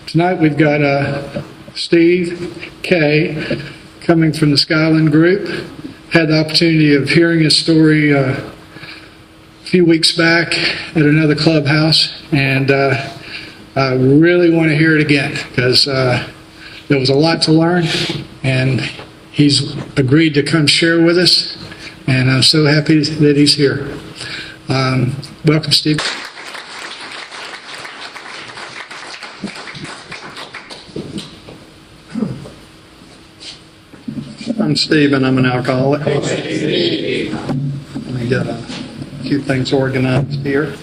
Tonight we've got Steve K. coming from the Skyland Group. Had the opportunity of hearing his story a few weeks back at another clubhouse, and I really want to hear it again because there was a lot to learn, and he's agreed to come share with us, and I'm so happy that he's here. Welcome, Steve. I'm Steve, and I'm an alcoholic. Let me get a few things organized here.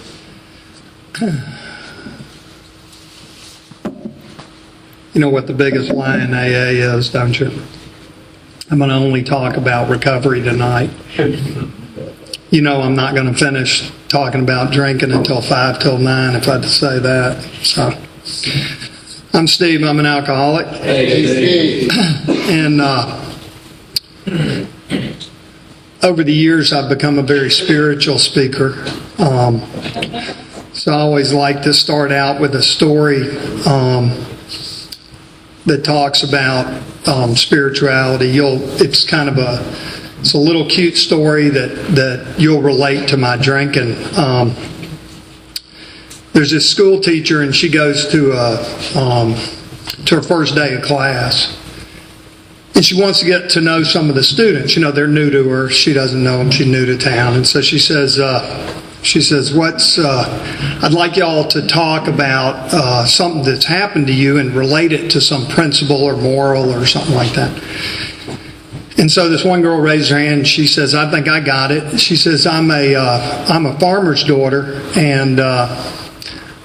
You know what the biggest lie in AA is, don't you? I'm going to only talk about recovery tonight. You know I'm not going to finish talking about drinking until 5 till 9 if I had to say that. So, I'm Steve, I'm an alcoholic. And over the years, I've become a very spiritual speaker. So I always like to start out with a story that talks about spirituality. It's a little cute story that you'll relate to my drinking. There's this school teacher, and she goes to her first day of class. And she wants to get to know some of the students. You know, they're new to her. She doesn't know them. She's new to town. And so she says, I'd like y'all to talk about something that's happened to you and relate it to some principle or moral or something like that. And so this one girl raised her hand. She says, I think I got it. She says, I'm a farmer's daughter, and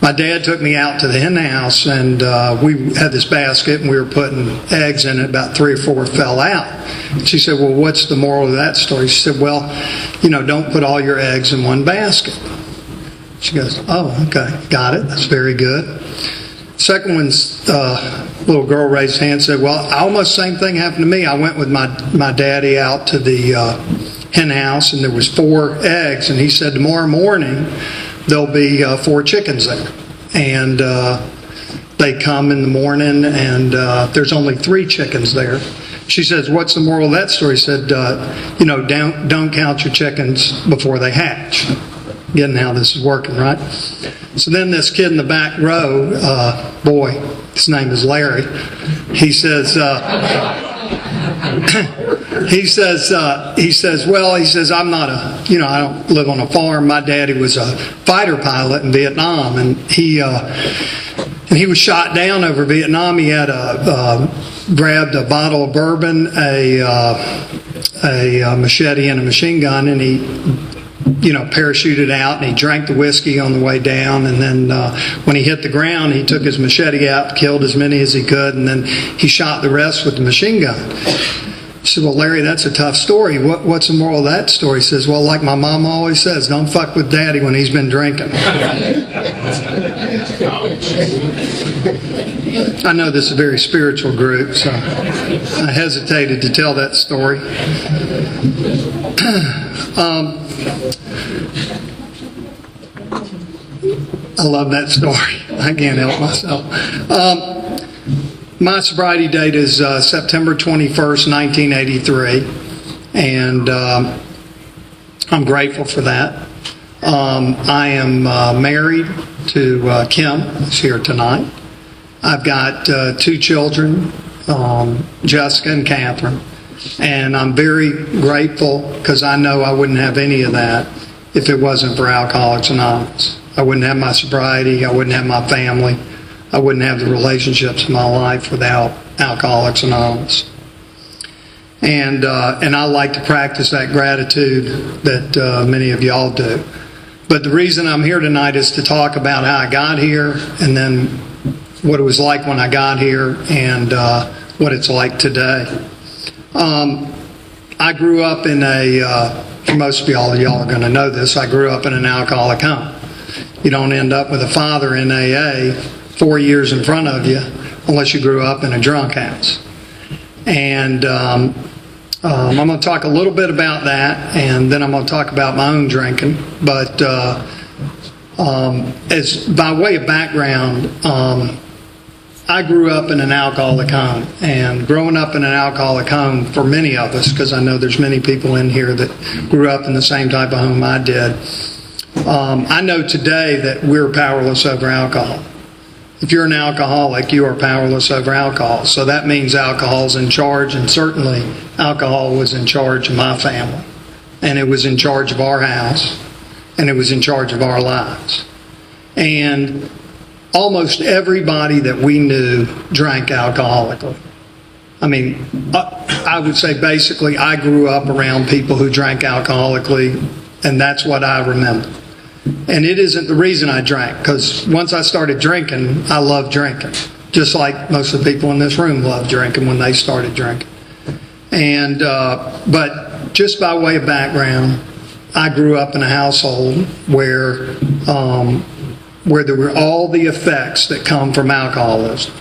my dad took me out to the hen house, and we had this basket, and we were putting eggs in it. About 3 or 4 fell out. She said, well, what's the moral of that story? She said, well, don't put all your eggs in one basket. She goes, oh, okay, got it. That's very good. Second one's little girl raised her hand and said, well, almost same thing happened to me. I went with my daddy out to the hen house, and there was 4 eggs, and he said, tomorrow morning, there'll be 4 chickens there. And they come in the morning, and there's only 3 chickens there. She says, what's the moral of that story? She said, don't count your chickens before they hatch. Getting how this is working, right? So then this kid in the back row, boy, his name is Larry, he says, I'm not I don't live on a farm. My daddy was a fighter pilot in Vietnam, and he was shot down over Vietnam. He had grabbed a bottle of bourbon, a machete, and a machine gun, and he parachuted out, and he drank the whiskey on the way down, and then when he hit the ground, he took his machete out, killed as many as he could, and then he shot the rest with the machine gun. I said, well, Larry, that's a tough story. What's the moral of that story? He says, well, like my mom always says, don't fuck with daddy when he's been drinking. I know this is a very spiritual group, so I hesitated to tell that story. I love that story. I can't help myself. My sobriety date is September 21st, 1983, and I'm grateful for that. I am married to Kim, who's here tonight. I've got 2 children, Jessica and Catherine, and I'm very grateful because I know I wouldn't have any of that if it wasn't for Alcoholics Anonymous. I wouldn't have my sobriety, I wouldn't have my family, I wouldn't have the relationships in my life without Alcoholics Anonymous. And I like to practice that gratitude that many of y'all do. But the reason I'm here tonight is to talk about how I got here, and then what it was like when I got here, and what it's like today. I grew up in for most of y'all are going to know this, I grew up in an alcoholic home. You don't end up with a father in AA 4 years in front of you unless you grew up in a drunk house. And I'm going to talk a little bit about that, and then I'm going to talk about my own drinking. But As by way of background, I grew up in an alcoholic home, and growing up in an alcoholic home for many of us, because I know there's many people in here that grew up in the same type of home I did, I know today that we're powerless over alcohol. If you're an alcoholic, you are powerless over alcohol. So that means alcohol's in charge, and certainly alcohol was in charge of my family. And it was in charge of our house, and it was in charge of our lives. And almost everybody that we knew drank alcoholically. I mean, I would say basically I grew up around people who drank alcoholically, and that's what I remember. And it isn't the reason I drank, because once I started drinking, I loved drinking. Just like most of the people in this room loved drinking when they started drinking. And, but just by way of background, I grew up in a household where there were all the effects that come from alcoholism.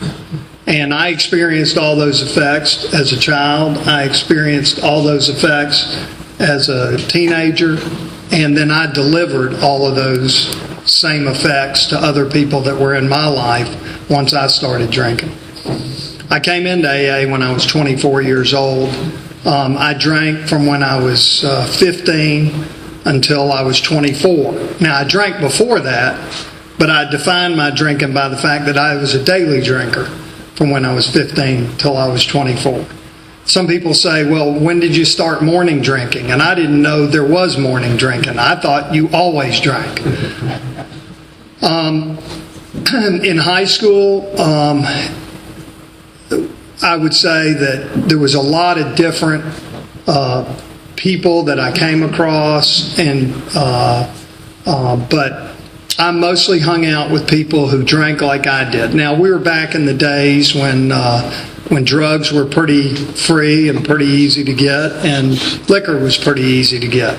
And I experienced all those effects as a child. I experienced all those effects as a teenager. And then I delivered all of those same effects to other people that were in my life once I started drinking. I came into AA when I was 24 years old. I drank from when I was 15 until I was 24. Now, I drank before that, but I defined my drinking by the fact that I was a daily drinker from when I was 15 till I was 24. Some people say, well, when did you start morning drinking? And I didn't know there was morning drinking. I thought you always drank. In high school, I would say that there was a lot of different people that I came across, but I mostly hung out with people who drank like I did. Now, we were back in the days when drugs were pretty free and pretty easy to get, and liquor was pretty easy to get.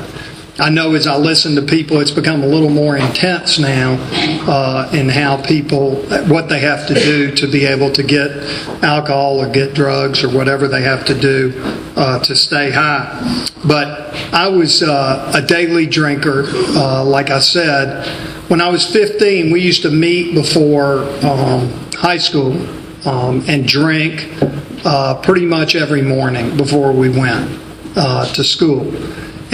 I know as I listen to people, it's become a little more intense now in how people, what they have to do to be able to get alcohol or get drugs or whatever they have to do to stay high. But I was a daily drinker, like I said. When I was 15, we used to meet before high school and drink pretty much every morning before we went to school.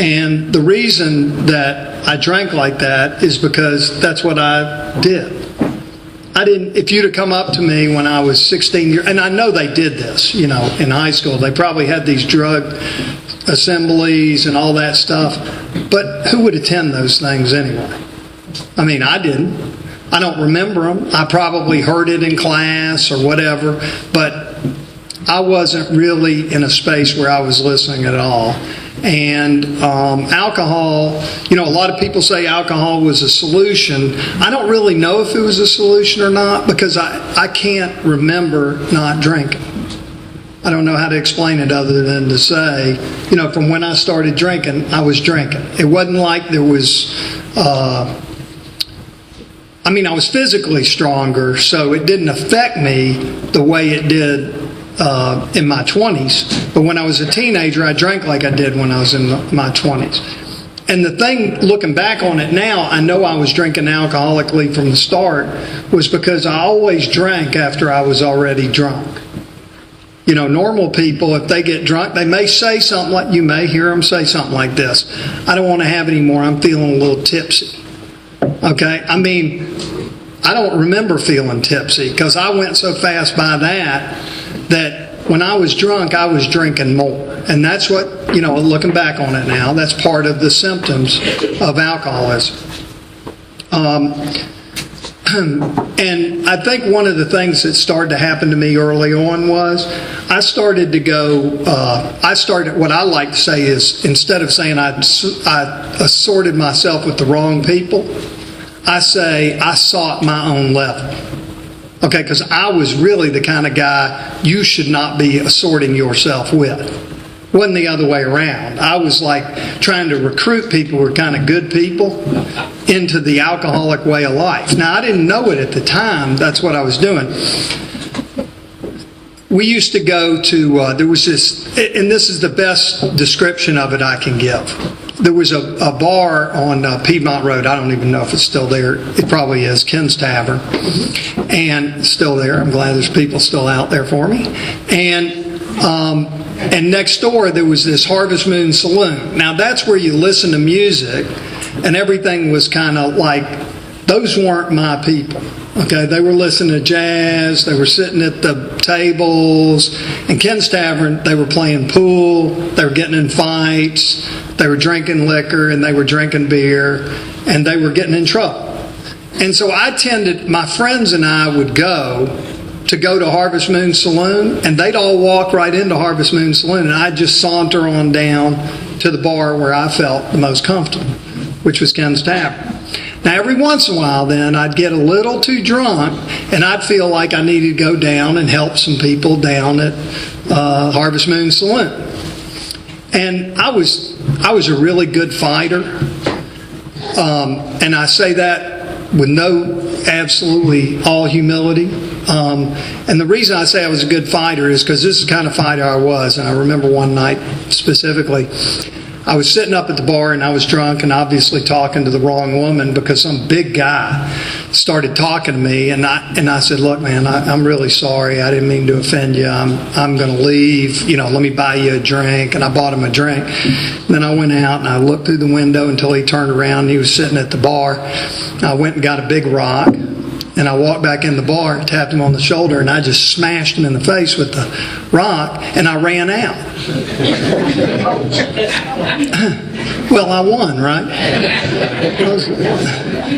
And the reason that I drank like that is because that's what I did. If you'd have come up to me when I was 16 years, and I know they did this, in high school, they probably had these drug assemblies and all that stuff, but who would attend those things anyway? I mean, I didn't. I don't remember them. I probably heard it in class or whatever, but I wasn't really in a space where I was listening at all. And alcohol, a lot of people say alcohol was a solution. I don't really know if it was a solution or not, because I can't remember not drinking. I don't know how to explain it other than to say, from when I started drinking, I was drinking. It wasn't like there was... I was physically stronger, so it didn't affect me the way it did in my 20s. But when I was a teenager, I drank like I did when I was in my 20s. And the thing, looking back on it now, I know I was drinking alcoholically from the start, was because I always drank after I was already drunk. Normal people, if they get drunk, they may say something like, you may hear them say something like this: I don't want to have any more, I'm feeling a little tipsy. Okay? I don't remember feeling tipsy, because I went so fast by that when I was drunk, I was drinking more. And that's what, looking back on it now, that's part of the symptoms of alcoholism. And I think one of the things that started to happen to me early on was I started what I like to say is, instead of saying I assorted myself with the wrong people, I say I sought my own level. Okay, because I was really the kind of guy you should not be assorting yourself with. It wasn't the other way around. I was like trying to recruit people who were kind of good people into the alcoholic way of life. Now, I didn't know it at the time. That's what I was doing. We used to go to, there was this, and this is the best description of it I can give. there was a bar on Piedmont Road. I don't even know if it's still there. It probably is, Ken's Tavern. And still there. I'm glad there's people still out there for me. And next door, there was this Harvest Moon Saloon. Now, that's where you listen to music, and everything was kind of like, those weren't my people. Okay, they were listening to jazz, they were sitting at the tables. In Ken's Tavern, they were playing pool, they were getting in fights, they were drinking liquor, and they were drinking beer, and they were getting in trouble. And so my friends and I would go to Harvest Moon Saloon, and they'd all walk right into Harvest Moon Saloon, and I'd just saunter on down to the bar where I felt the most comfortable, which was Ken's Tavern. Now, every once in a while, then, I'd get a little too drunk, and I'd feel like I needed to go down and help some people down at Harvest Moon Saloon. And I was a really good fighter, and I say that with absolutely all humility. And the reason I say I was a good fighter is because this is the kind of fighter I was. And I remember one night specifically, I was sitting up at the bar and I was drunk and obviously talking to the wrong woman because some big guy started talking to me, and I said, "Look, man, I'm really sorry. I didn't mean to offend you. I'm going to leave. Let me buy you a drink." And I bought him a drink. Then I went out and I looked through the window until he turned around and he was sitting at the bar. I went and got a big rock. And I walked back in the bar, tapped him on the shoulder, and I just smashed him in the face with the rock, and I ran out. Well, I won, right? I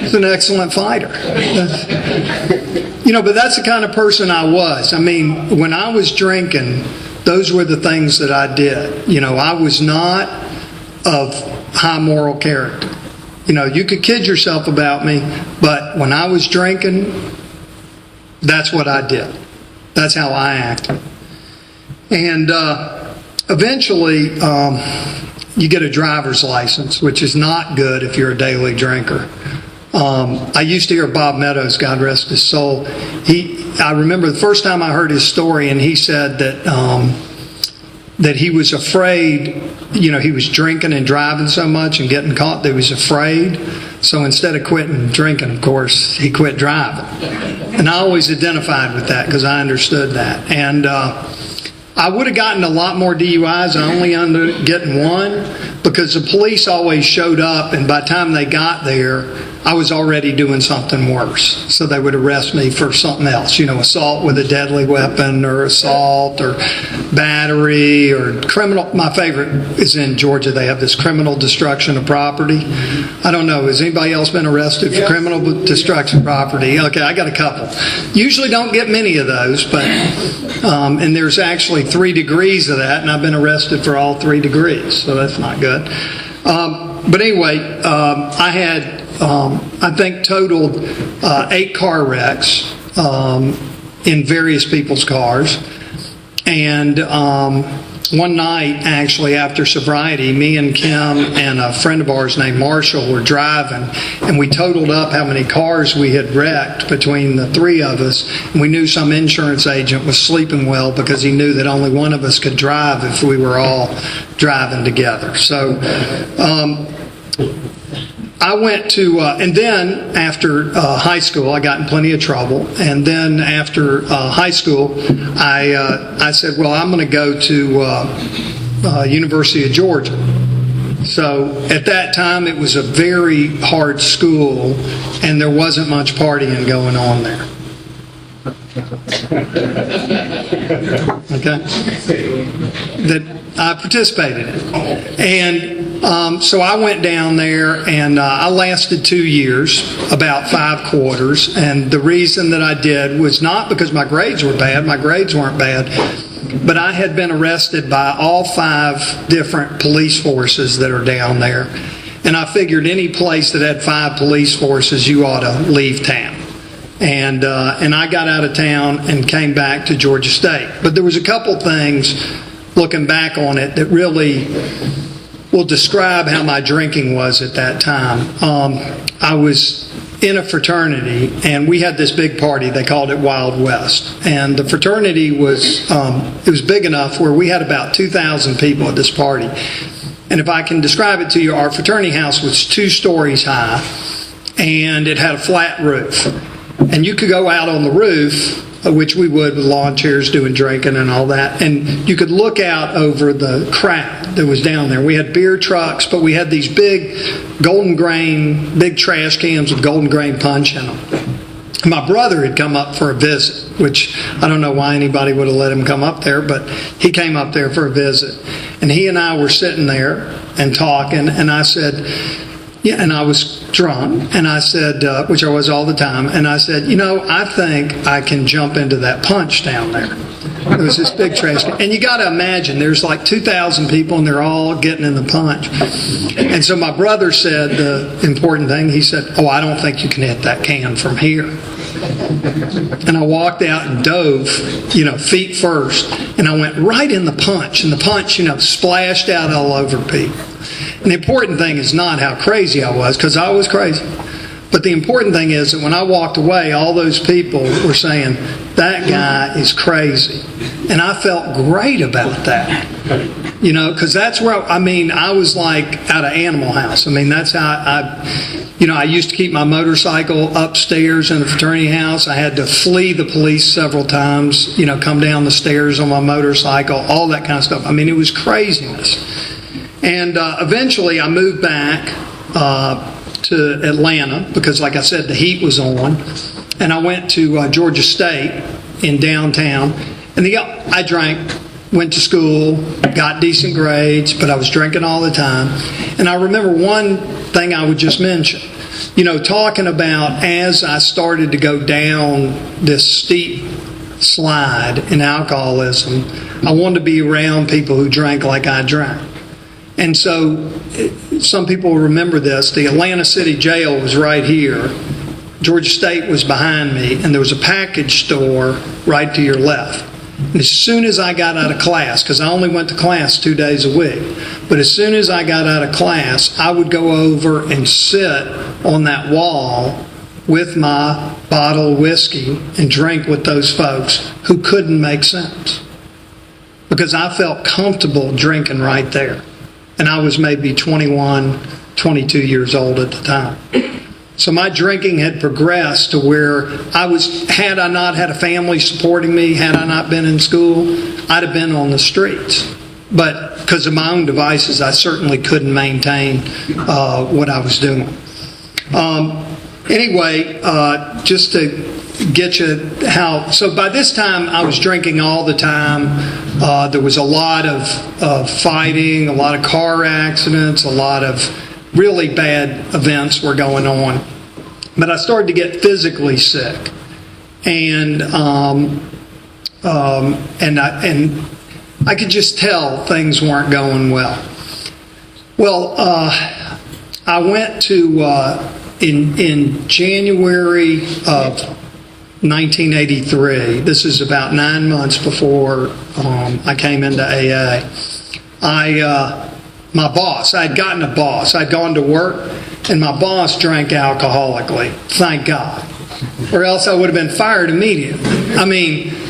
was an excellent fighter. But that's the kind of person I was. I mean, when I was drinking, those were the things that I did. I was not of high moral character. You could kid yourself about me, but when I was drinking, that's what I did. That's how I acted. And eventually, you get a driver's license, which is not good if you're a daily drinker. I used to hear Bob Meadows, God rest his soul. I remember the first time I heard his story, and he said that he was afraid. He was drinking and driving so much and getting caught that he was afraid. So instead of quitting drinking, of course, he quit driving. And I always identified with that because I understood that. And I would have gotten a lot more DUIs. I only ended up getting one because the police always showed up, and by the time they got there, I was already doing something worse. So they would arrest me for something else, assault with a deadly weapon, or assault, or battery, or criminal. My favorite is in Georgia. They have this criminal destruction of property. I don't know. Has anybody else been arrested for criminal destruction of property? Okay, I got a couple. Usually don't get many of those, but and there's actually 3 degrees of that, and I've been arrested for all 3 degrees, so that's not good. But anyway, I had, I think, totaled 8 car wrecks in various people's cars. And one night, actually, after sobriety, me and Kim and a friend of ours named Marshall were driving, and we totaled up how many cars we had wrecked between the 3 of us. And we knew some insurance agent was sleeping well because he knew that only one of us could drive if we were all driving together. So I went to, and then after high school, I got in plenty of trouble. And then after high school, I said, well, I'm going to go to University of Georgia. So at that time, it was a very hard school, and there wasn't much partying going on there. Okay? That I participated in. And so I went down there, and I lasted 2 years, about 5 quarters. And the reason that I did was not because my grades were bad. My grades weren't bad. But I had been arrested by all 5 different police forces that are down there. And I figured any place that had 5 police forces, you ought to leave town. And I got out of town and came back to Georgia State. But there was a couple things, looking back on it, that really will describe how my drinking was at that time. I was in a fraternity, and we had this big party. They called it Wild West. And the fraternity was, it was big enough where we had about 2,000 people at this party. And if I can describe it to you, our fraternity house was 2 stories high, and it had a flat roof. And you could go out on the roof, which we would with lawn chairs doing drinking and all that, and you could look out over the crowd that was down there. We had beer trucks, but we had these big golden grain, big trash cans with golden grain punch in them. My brother had come up for a visit, which I don't know why anybody would have let him come up there, but he came up there for a visit. And he and I were sitting there and talking, and I said, yeah, and I was drunk, and I said, which I was all the time, and I said, I think I can jump into that punch down there. It was this big trash can. And you got to imagine, there's like 2,000 people, and they're all getting in the punch. And so my brother said the important thing. He said, I don't think you can hit that can from here. And I walked out and dove, feet first, and I went right in the punch, and the punch, splashed out all over people. And the important thing is not how crazy I was, because I was crazy. But the important thing is that when I walked away, all those people were saying, that guy is crazy. And I felt great about that. Because that's where, I was like out of Animal House. That's how I used to keep my motorcycle upstairs in the fraternity house. I had to flee the police several times, come down the stairs on my motorcycle, all that kind of stuff. It was craziness. And eventually I moved back to Atlanta because, like I said, the heat was on. And I went to Georgia State in downtown. And I drank, went to school, got decent grades, but I was drinking all the time. And I remember one thing I would just mention, talking about as I started to go down this steep slide in alcoholism, I wanted to be around people who drank like I drank. And so some people remember this. The Atlanta City Jail was right here. Georgia State was behind me, and there was a package store right to your left. And as soon as I got out of class, because I only went to class 2 days a week, but as soon as I got out of class, I would go over and sit on that wall with my bottle of whiskey and drink with those folks who couldn't make sense. Because I felt comfortable drinking right there. And I was maybe 21, 22 years old at the time. So my drinking had progressed to where had I not had a family supporting me, had I not been in school, I'd have been on the streets. But because of my own devices, I certainly couldn't maintain what I was doing. Anyway, just to get you so by this time I was drinking all the time. There was a lot of fighting, a lot of car accidents, a lot of really bad events were going on. But I started to get physically sick, and I could just tell things weren't going well. Well, I went to in January of 1983. This is about 9 months before I came into AA. My boss, I'd gotten a boss. I'd gone to work, and my boss drank alcoholically. Thank God. Or else I would have been fired immediately.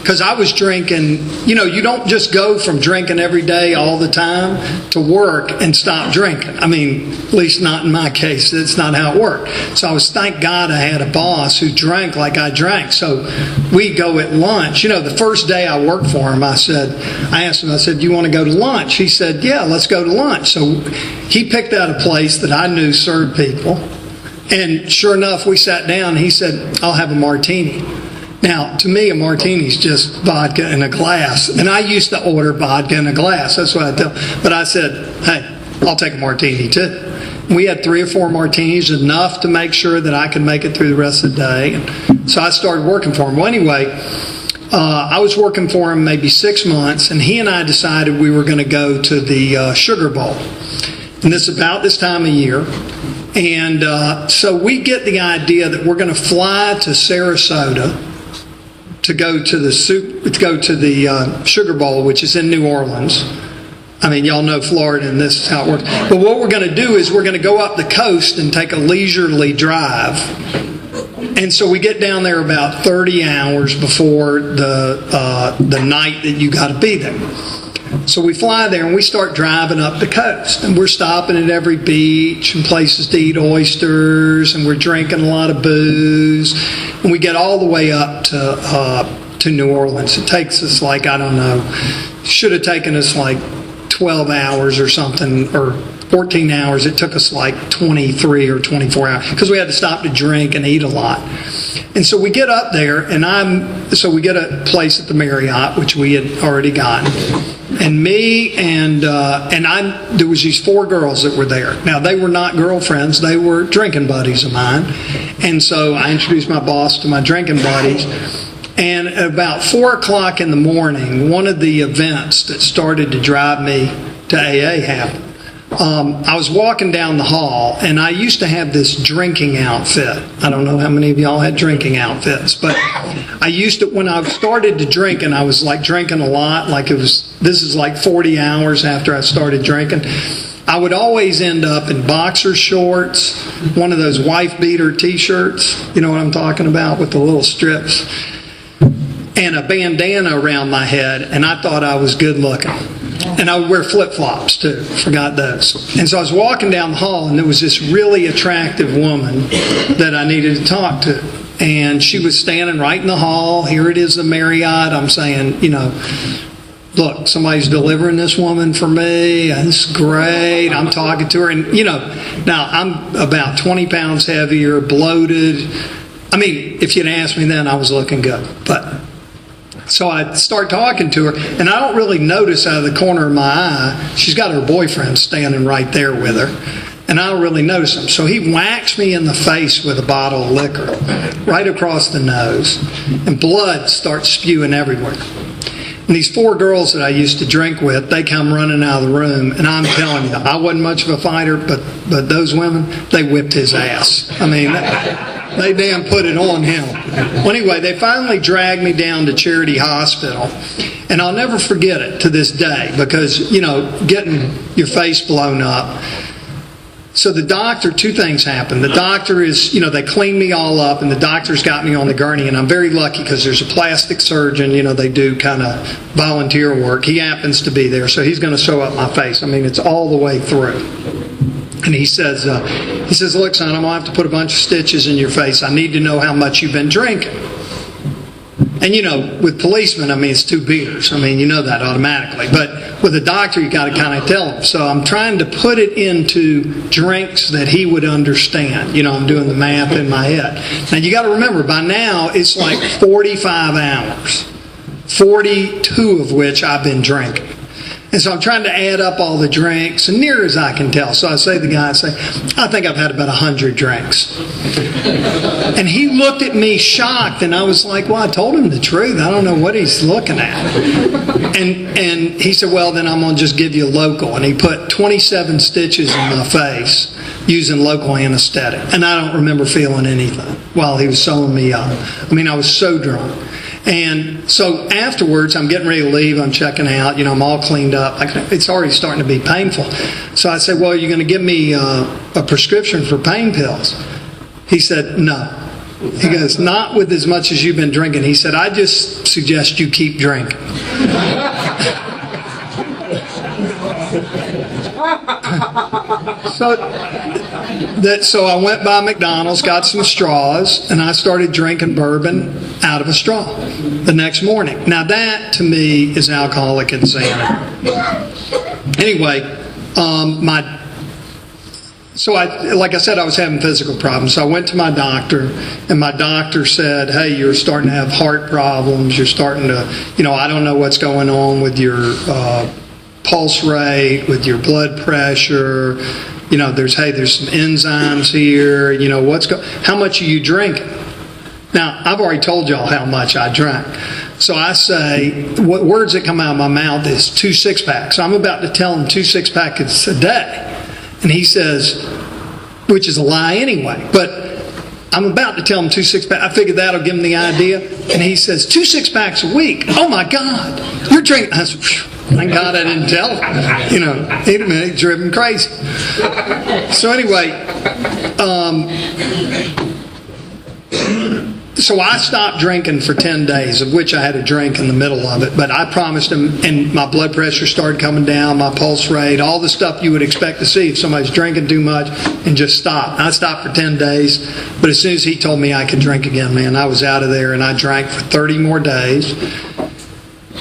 Because I was drinking, you don't just go from drinking every day all the time to work and stop drinking. At least not in my case. That's not how it worked. So thank God I had a boss who drank like I drank. So we go at lunch. The first day I worked for him, I asked him, do you want to go to lunch? He said, yeah, let's go to lunch. So he picked out a place that I knew served people. And sure enough, we sat down and he said, I'll have a martini. Now, to me, a martini is just vodka in a glass. And I used to order vodka in a glass. That's what I tell. But I said, hey, I'll take a martini too. We had 3 or 4 martinis, enough to make sure that I could make it through the rest of the day. And so I started working for him. Well, anyway, I was working for him maybe 6 months, and he and I decided we were going to go to the Sugar Bowl. And this is about this time of year. And so we get the idea that we're going to fly to Sarasota to go to the Sugar Bowl, which is in New Orleans. Y'all know Florida, and this is how it works. But what we're going to do is we're going to go up the coast and take a leisurely drive. And so we get down there about 30 hours before the night that you got to be there. So we fly there and we start driving up the coast. And we're stopping at every beach and places to eat oysters. And we're drinking a lot of booze. And we get all the way up to New Orleans. It takes us like, I don't know, should have taken us like 12 hours or something, or 14 hours. It took us like 23 or 24 hours because we had to stop to drink and eat a lot. And so we get up there, and so we get a place at the Marriott, which we had already gotten. And me and there was these 4 girls that were there. Now, they were not girlfriends. They were drinking buddies of mine. And so I introduced my boss to my drinking buddies. And at about 4 o'clock in the morning, one of the events that started to drive me to AA happened. I was walking down the hall, and I used to have this drinking outfit. I don't know how many of y'all had drinking outfits, but I used to, when I started to drink, and I was like drinking a lot, this is like 40 hours after I started drinking, I would always end up in boxer shorts, one of those wife beater t-shirts, you know what I'm talking about, with the little strips, and a bandana around my head, and I thought I was good looking. And I would wear flip-flops too. Forgot those. And so I was walking down the hall, and there was this really attractive woman that I needed to talk to. And she was standing right in the hall. Here it is, the Marriott. I'm saying, look, somebody's delivering this woman for me. This is great. I'm talking to her. And, now I'm about 20 pounds heavier, bloated. I mean, if you'd asked me then, I was looking good. So I start talking to her, and I don't really notice out of the corner of my eye, she's got her boyfriend standing right there with her, and I don't really notice him. So he whacks me in the face with a bottle of liquor right across the nose, and blood starts spewing everywhere. And these 4 girls that I used to drink with, they come running out of the room, and I'm telling you, I wasn't much of a fighter, but those women, they whipped his ass. I mean, they damn put it on him. Well, anyway, they finally dragged me down to Charity Hospital. And I'll never forget it to this day because, getting your face blown up. So the doctor, 2 things happened. The doctor is, they cleaned me all up, and the doctor's got me on the gurney. And I'm very lucky because there's a plastic surgeon, they do kind of volunteer work. He happens to be there, so he's going to sew up my face. I mean, it's all the way through. And he says, look, son, I'm going to have to put a bunch of stitches in your face. I need to know how much you've been drinking. And, with policemen, it's 2 beers. You know that automatically. But with a doctor, you got to kind of tell him. So I'm trying to put it into drinks that he would understand. I'm doing the math in my head. Now, you got to remember, by now, it's like 45 hours, 42 of which I've been drinking. And so I'm trying to add up all the drinks, and near as I can tell. So I say to the guy, I think I've had about 100 drinks. And he looked at me shocked, and I was like, well, I told him the truth. I don't know what he's looking at. And he said, well, then I'm going to just give you a local. And he put 27 stitches in my face using local anesthetic. And I don't remember feeling anything while he was sewing me up. I was so drunk. And so afterwards, I'm getting ready to leave. I'm checking out. I'm all cleaned up. It's already starting to be painful. So I said, well, are you going to give me a prescription for pain pills? He said, no. He goes, not with as much as you've been drinking. He said, I just suggest you keep drinking. So I went by McDonald's, got some straws, and I started drinking bourbon out of a straw the next morning. Now that, to me, is alcoholic insanity. Anyway, like I said, I was having physical problems. So I went to my doctor, and my doctor said, hey, you're starting to have heart problems. You're starting to, I don't know what's going on with your pulse rate, with your blood pressure. There's some enzymes here. How much are you drinking? Now, I've already told y'all how much I drank. So I say, what words that come out of my mouth is 2 6-packs. So I'm about to tell him 2 6-packs a day. And he says, which is a lie anyway, but I'm about to tell him 2 6-packs. I figured that'll give him the idea. And he says, 2 6-packs a week. Oh my God, you're drinking. I said, thank God I didn't tell him. He'd driven crazy. So anyway, So I stopped drinking for 10 days, of which I had a drink in the middle of it. But I promised him, and my blood pressure started coming down, my pulse rate, all the stuff you would expect to see if somebody's drinking too much, and just stop. I stopped for 10 days, but as soon as he told me I could drink again, man, I was out of there, and I drank for 30 more days.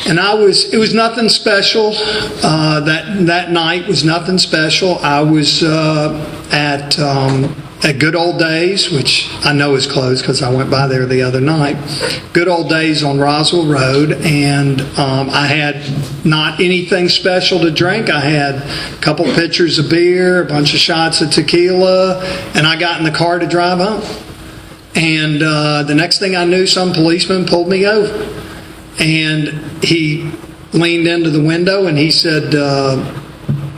And it was nothing special. That night was nothing special. I was at Good Old Days, which I know is closed because I went by there the other night. Good Old Days on Roswell Road, and I had not anything special to drink. I had a couple pitchers of beer, a bunch of shots of tequila, and I got in the car to drive home. And the next thing I knew, some policeman pulled me over. And he leaned into the window and he said,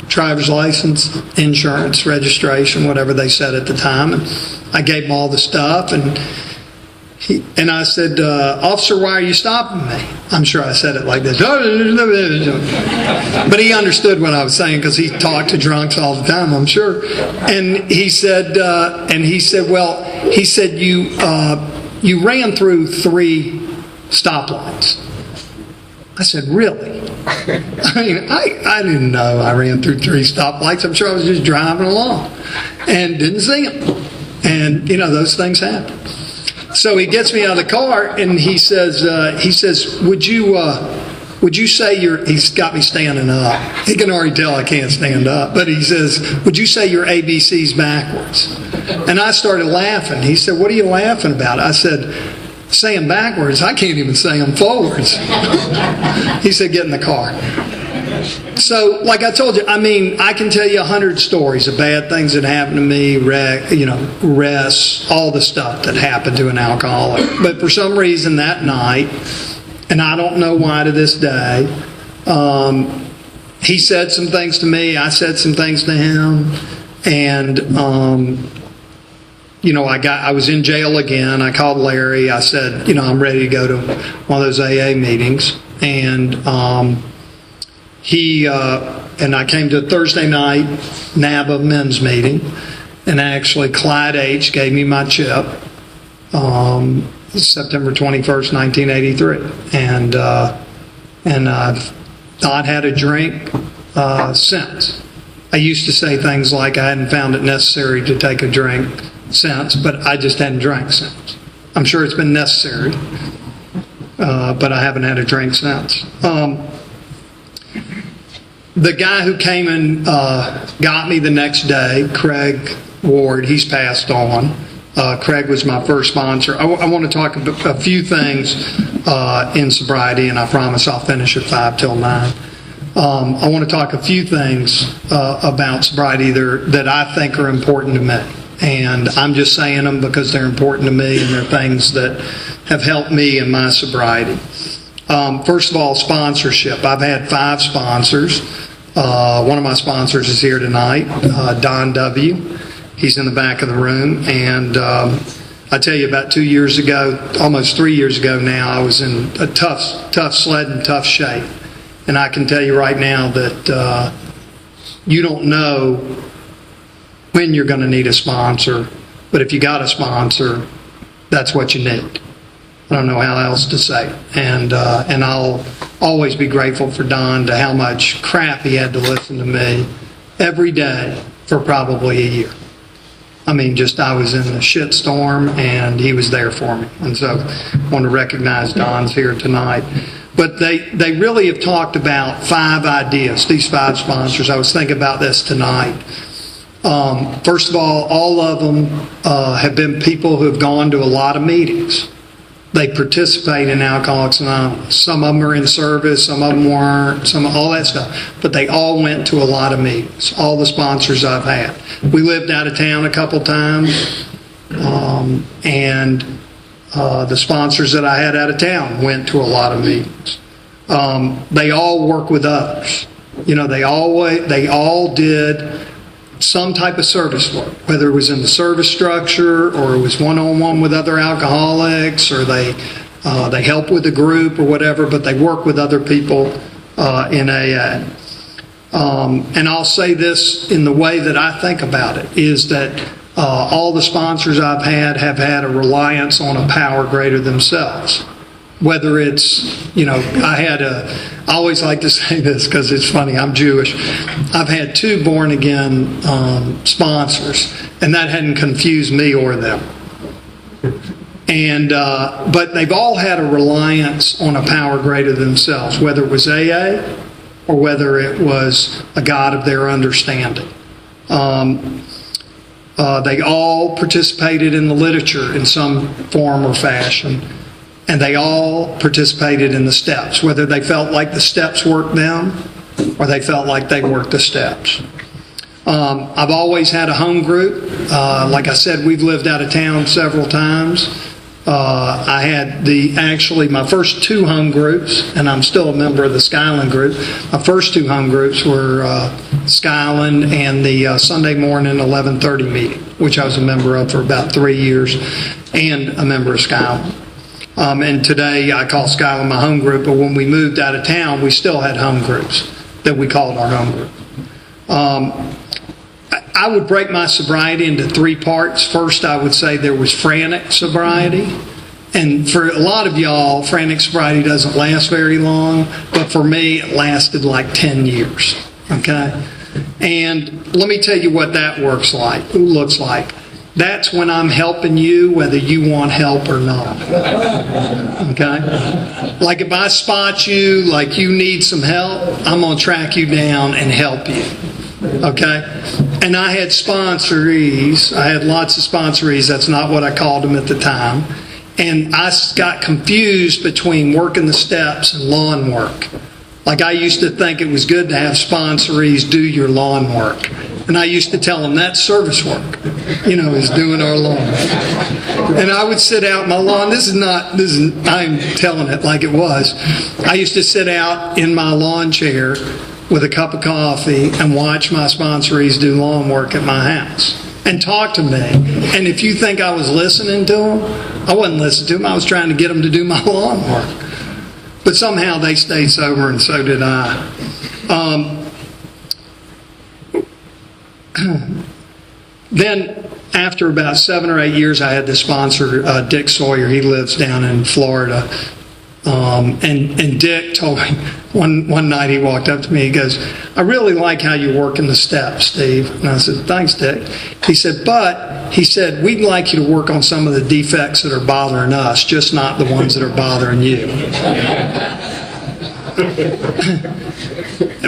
driver's license, insurance, registration, whatever they said at the time. And I gave him all the stuff. And I said, officer, why are you stopping me? I'm sure I said it like this. But he understood what I was saying because he talked to drunks all the time, I'm sure. And he said, you ran through 3 stoplights. I said, really? I mean, I didn't know I ran through 3 stoplights. I'm sure I was just driving along and didn't see them. And, those things happen. So he gets me out of the car and he says, would you say he's got me standing up. He can already tell I can't stand up. But he says, would you say your ABCs backwards? And I started laughing. He said, what are you laughing about? I said, say them backwards. I can't even say them forwards. He said, get in the car. So, like I told you, I can tell you 100 stories of bad things that happened to me, arrests, all the stuff that happened to an alcoholic. But for some reason that night, and I don't know why to this day, he said some things to me, I said some things to him, and I was in jail again. I called Larry. I said, I'm ready to go to one of those AA meetings. And I came to a Thursday night NABA men's meeting. And actually, Clyde H. gave me my chip, September 21st, 1983. And I've not had a drink since. I used to say things like I hadn't found it necessary to take a drink since, but I just hadn't drank since. I'm sure it's been necessary, but I haven't had a drink since. The guy who came and got me the next day, Craig Ward, he's passed on. Craig was my first sponsor. I want to talk about a few things in sobriety, and I promise I'll finish at 5 till 9. I want to talk a few things about sobriety that I think are important to me. And I'm just saying them because they're important to me and they're things that have helped me in my sobriety. First of all, sponsorship. I've had 5 sponsors. One of my sponsors is here tonight, Don W. He's in the back of the room. And I tell you, about 2 years ago, almost 3 years ago now, I was in a tough sled and tough shape. And I can tell you right now that you don't know when you're going to need a sponsor, but if you got a sponsor, that's what you need. I don't know how else to say it. And I'll always be grateful for Don to how much crap he had to listen to me every day for probably a year. I was in a shit storm and he was there for me. And so I want to recognize Don's here tonight. But they really have talked about 5 ideas, these 5 sponsors. I was thinking about this tonight. First of all of them have been people who have gone to a lot of meetings. They participate in Alcoholics Anonymous. Some of them are in service, some of them weren't, all that stuff. But they all went to a lot of meetings, all the sponsors I've had. We lived out of town a couple times, and the sponsors that I had out of town went to a lot of meetings. They all work with others. They all did some type of service work, whether it was in the service structure or it was one-on-one with other alcoholics, or they help with the group or whatever, but they work with other people in AA. And I'll say this in the way that I think about it, is that all the sponsors I've had have had a reliance on a power greater than themselves. Whether it's, I always like to say this because it's funny, I'm Jewish. I've had 2 born-again sponsors, and that hadn't confused me or them. But they've all had a reliance on a power greater than themselves, whether it was AA or whether it was a God of their understanding. They all participated in the literature in some form or fashion. And they all participated in the steps, whether they felt like the steps worked them or they felt like they worked the steps. I've always had a home group. Like I said, we've lived out of town several times. I had my first 2 home groups, and I'm still a member of the Skyland group. My first 2 home groups were Skyland and the Sunday morning 11:30 meeting, which I was a member of for about 3 years, and a member of Skyland. And today I call Skyland my home group, but when we moved out of town, we still had home groups that we called our home group. I would break my sobriety into 3 parts. First, I would say there was frantic sobriety. And for a lot of y'all, frantic sobriety doesn't last very long, but for me, it lasted like 10 years. Okay? And let me tell you what that looks like. That's when I'm helping you, whether you want help or not. Okay? Like if I spot you, like you need some help, I'm going to track you down and help you. Okay? And I had sponsorees. I had lots of sponsorees. That's not what I called them at the time. And I got confused between working the steps and lawn work. Like I used to think it was good to have sponsorees do your lawn work. And I used to tell them that's service work, is doing our lawn. And I would sit out in my lawn. I'm telling it like it was. I used to sit out in my lawn chair with a cup of coffee and watch my sponsorees do lawn work at my house and talk to me. And if you think I was listening to them, I wasn't listening to them. I was trying to get them to do my lawn work. But somehow they stayed sober, and so did I. Then, after about 7 or 8 years, I had this sponsor, Dick Sawyer. He lives down in Florida. And Dick told me, one night he walked up to me, he goes, "I really like how you're working the steps, Steve." And I said, "Thanks, Dick." He said, "We'd like you to work on some of the defects that are bothering us, just not the ones that are bothering you."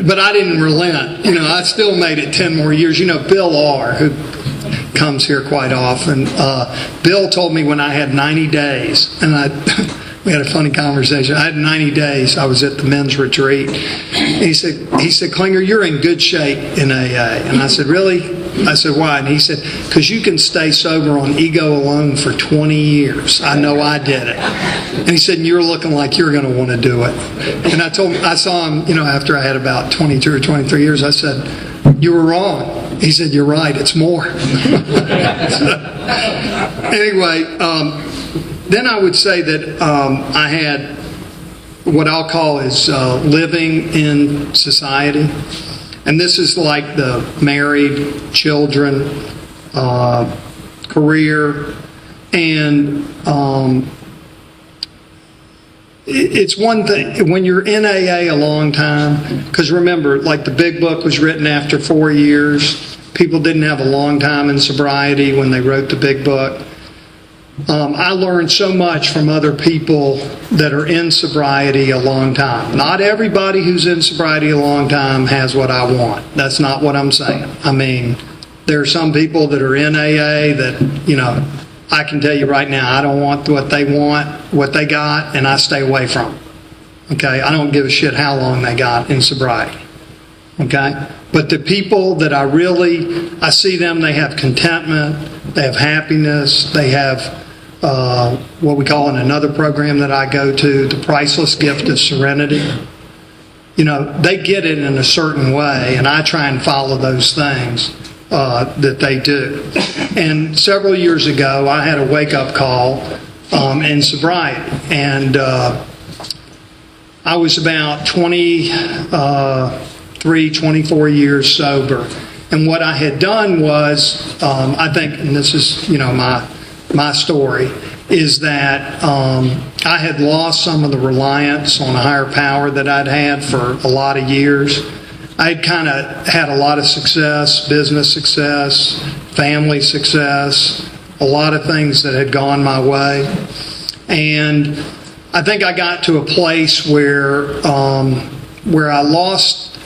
But I didn't relent. I still made it 10 more years. Bill R., who comes here quite often, Bill told me when I had 90 days, and we had a funny conversation. I had 90 days. I was at the men's retreat. He said, "Klinger, you're in good shape in AA." And I said, "Really?" I said, "Why?" And he said, "Because you can stay sober on ego alone for 20 years. I know I did it." And he said, "You're looking like you're going to want to do it." And I saw him, after I had about 22 or 23 years, I said, "You were wrong." He said, "You're right, it's more." Anyway, then I would say that I had what I'll call is living in society. And this is like the married, children, career, and it's one thing when you're in AA a long time, because remember, like the big book was written after 4 years. People didn't have a long time in sobriety when they wrote the big book. I learned so much from other people that are in sobriety a long time. Not everybody who's in sobriety a long time has what I want. That's not what I'm saying. I mean, there are some people that are in AA that, I can tell you right now, I don't want, what they got, and I stay away from them. Okay? I don't give a shit how long they got in sobriety. Okay? But the people that I see them, they have contentment, they have happiness, they have what we call in another program that I go to, the priceless gift of serenity. They get it in a certain way, and I try and follow those things that they do. And several years ago, I had a wake-up call in sobriety, and I was about 24 years sober. And what I had done was, I think, and this is, my story, is that I had lost some of the reliance on a higher power that I'd had for a lot of years. I'd kind of had a lot of success, business success, family success, a lot of things that had gone my way. And I think I got to a place where I lost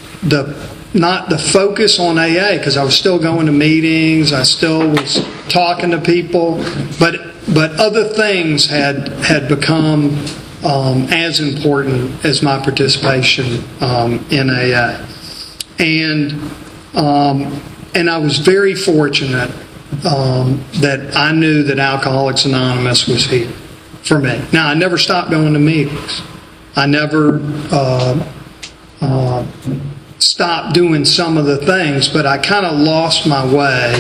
not the focus on AA, because I was still going to meetings, I still was talking to people, but other things had become as important as my participation in AA. And I was very fortunate that I knew that Alcoholics Anonymous was here for me. Now, I never stopped going to meetings. I never stopped doing some of the things, but I kind of lost my way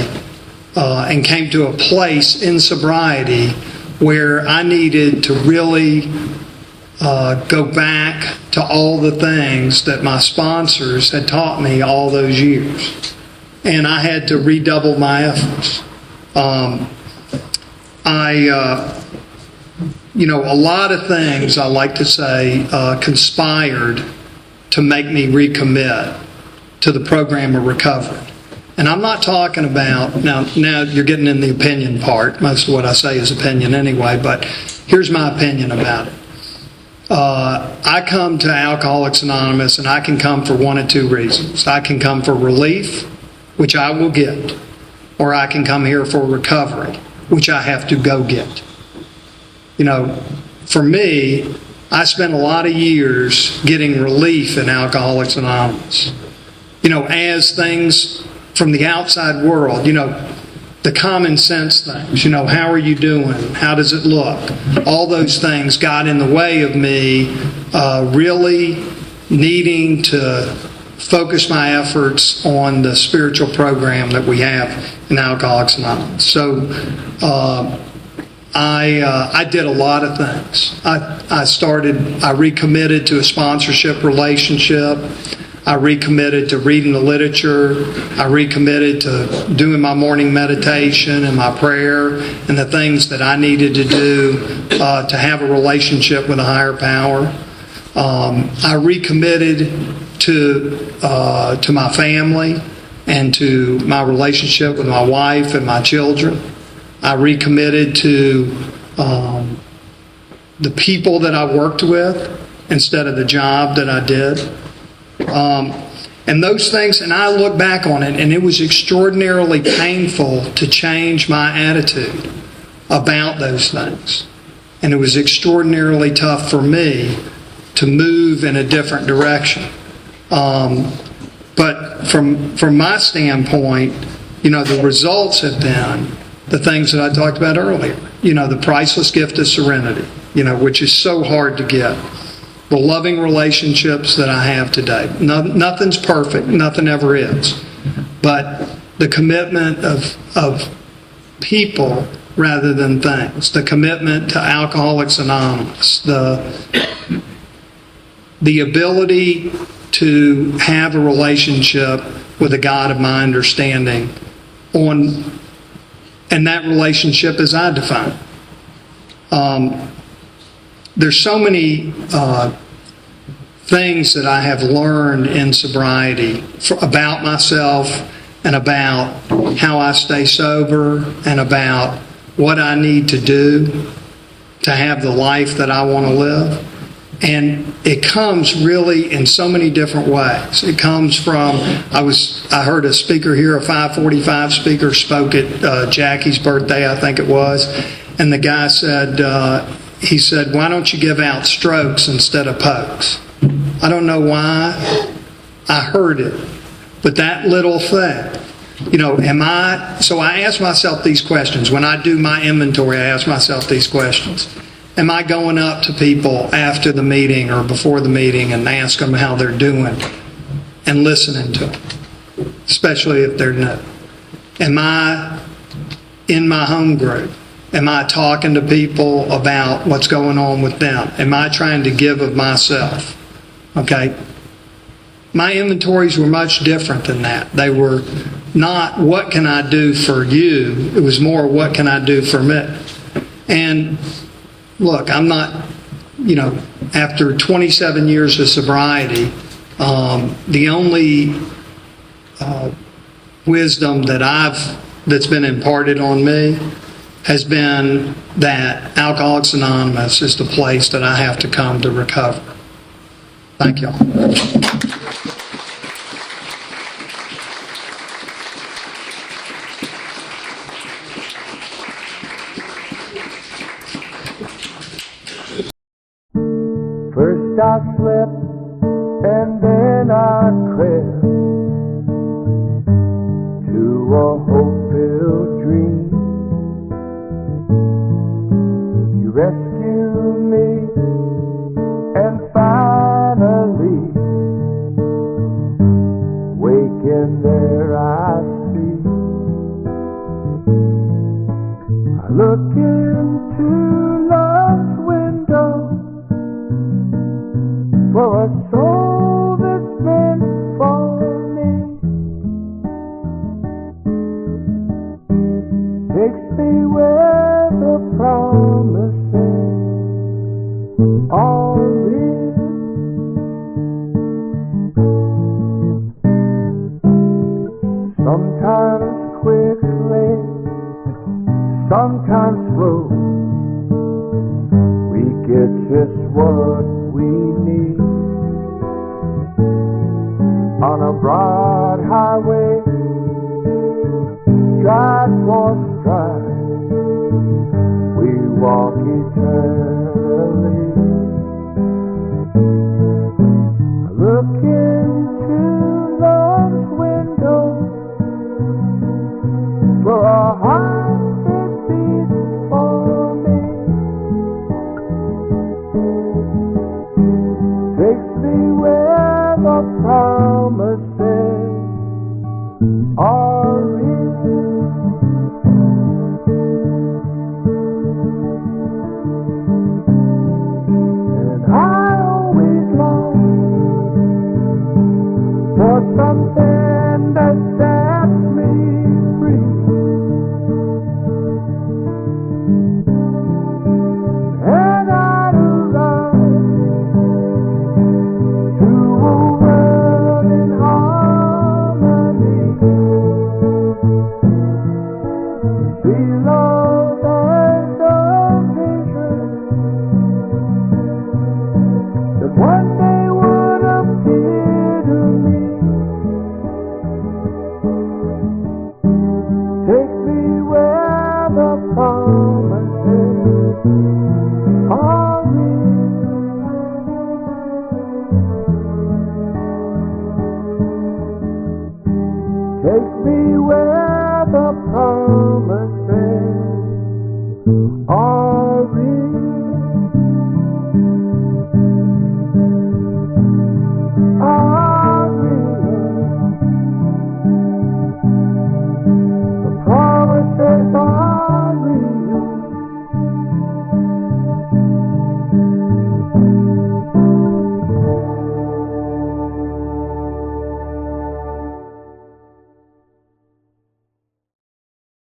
and came to a place in sobriety where I needed to really go back to all the things that my sponsors had taught me all those years. And I had to redouble my efforts. A lot of things, I like to say, conspired to make me recommit to the program of recovery. And I'm not talking about, now you're getting in the opinion part. Most of what I say is opinion anyway, but here's my opinion about it. I come to Alcoholics Anonymous, and I can come for one of two reasons. I can come for relief, which I will get, or I can come here for recovery, which I have to go get. For me, I spent a lot of years getting relief in Alcoholics Anonymous. As things from the outside world, the common sense things, how are you doing? How does it look? All those things got in the way of me really needing to focus my efforts on the spiritual program that we have in Alcoholics Anonymous. So I did a lot of things. I recommitted to a sponsorship relationship. I recommitted to reading the literature. I recommitted to doing my morning meditation and my prayer and the things that I needed to do to have a relationship with a higher power. I recommitted to my family and to my relationship with my wife and my children. I recommitted to the people that I worked with instead of the job that I did. And those things, and I look back on it, and it was extraordinarily painful to change my attitude about those things. And it was extraordinarily tough for me to move in a different direction. But from my standpoint, the results have been the things that I talked about earlier. The priceless gift of serenity, which is so hard to get. The loving relationships that I have today. Nothing's perfect. Nothing ever is. But the commitment of people rather than things. The commitment to Alcoholics Anonymous. The ability to have a relationship with a God of my understanding and that relationship as I define it. There's so many things that I have learned in sobriety about myself and about how I stay sober and about what I need to do to have the life that I want to live. And it comes really in so many different ways. It comes from, I heard a speaker here, a 545 speaker spoke at Jackie's birthday, I think it was, and the guy said, he said, "Why don't you give out strokes instead of pokes?" I don't know why I heard it, but that little thing, so I ask myself these questions. When I do my inventory, I ask myself these questions. Am I going up to people after the meeting or before the meeting and ask them how they're doing and listening to them, especially if they're new? Am I in my home group? Am I talking to people about what's going on with them? Am I trying to give of myself? Okay. My inventories were much different than that. They were not what can I do for you, it was more what can I do for me. And look, I'm not, after 27 years of sobriety, the only wisdom that's been imparted on me has been that Alcoholics Anonymous is the place that I have to come to recover. Thank y'all. First I slept and then I crept to a hope-filled dream. You rescued me and finally waking there I see. I look into love's window for a soul that's meant for me. Takes me where the promises are real. Sometimes quickly, sometimes slow, we get just what we need. On a broad highway, stride for stride, we walk eternally. I look into love's window for a heart that beats for me. Takes me where the promises are real. And I always long for something